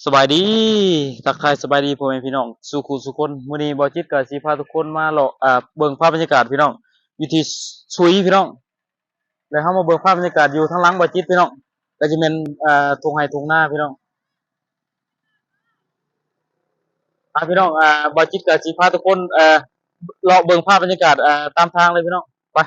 สบายดีทักทายสบายดีพ่อแม่พี่น้องสุขุสุคนมื้อนี้บ่จิตก็สิพาทุกคนมาเลาะเบิ่งภาพบรรยากาศพี่น้องอยู่ที่สุยพี่น้องแล้วเฮามาเบิ่งภาพบรรยากาศอยู่ทางหลังบ่จิตพี่น้องก็จะแม่นทุ่งไร่ทุ่งนาพี่น้องพี่น้องบ่จิตก็สิพาทุกคนเลาะเบิ่งภาพบรรยากาศตามทางเลยพี่น้องไป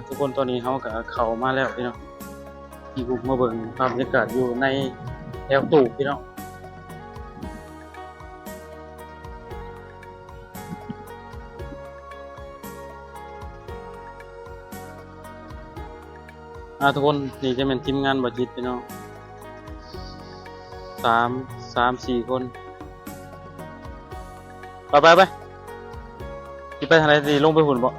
ทุกคนตอนนี้เขาก็เข้ามาแล้วพี่น้องที่บุกมาเบิ่งภาพบรรยากาศอยู่ในแถวตู่พี่น้องทุกคนนี่จะเป็นทีมงานบ่จิตพี่น้อง3 4 คนไปสิไปทางไหนสิลงไปหุ่นบ่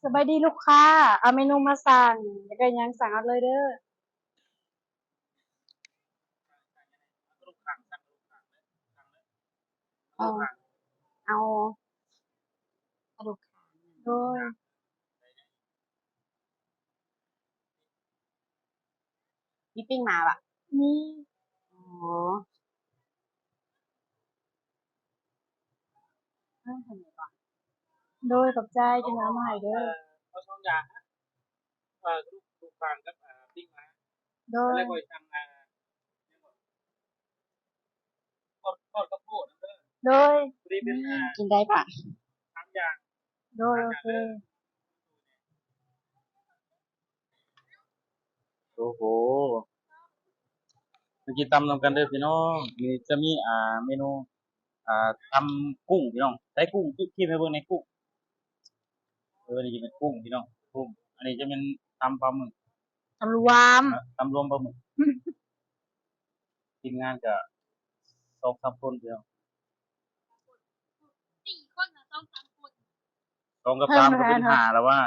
สบายดีลูกค้าเอาเมนูมาสั่งอยากได้หยังสั่งเอาเลยเด้อเอาเอากระดูกขาโดยมีปิ้งมาปะมีอ๋อเพิ่มทำไมก่อนโดยขอบใจจะน้ำมาให้เด้อเอา2อย่างนะลูกฟางกับปิ้งม้าโดยแล้วก็สั่งทอดข้าวโพดเด้อโดยพอดีเป็นกินได้ปะ3อย่างโดยโอเคโอ้โหมากินตำนำกันเด้อพี่น้องมีจะมีเมนูตำกุ้งพี่น้องใช้กุ้งที่ไปเบิ่งในกุ้งนี่จะเป็นกุ้งพี่น้องกุ้งอันนี้จะเป็นตำปลาหมึกตำรวมตำรวมปลาหมึกทีมงานจะ2-3 คนพี่น้อง4 คนนะ2-3 คน2 กับ 3ก็เป็น5แล้วว่า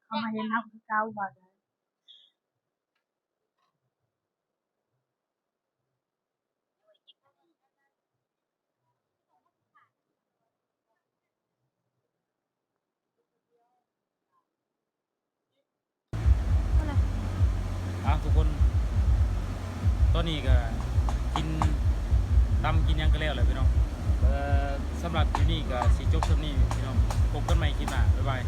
เขามาเห็นนักเก้าบาททุกคนตอนนี้ก็กินตำกินยังก็แล้วเลยพี่น้องสำหรับที่นี่ก็สิจบสำนี้พี่น้องพบกันใหม่คลิปหน้าบ๊ายบาย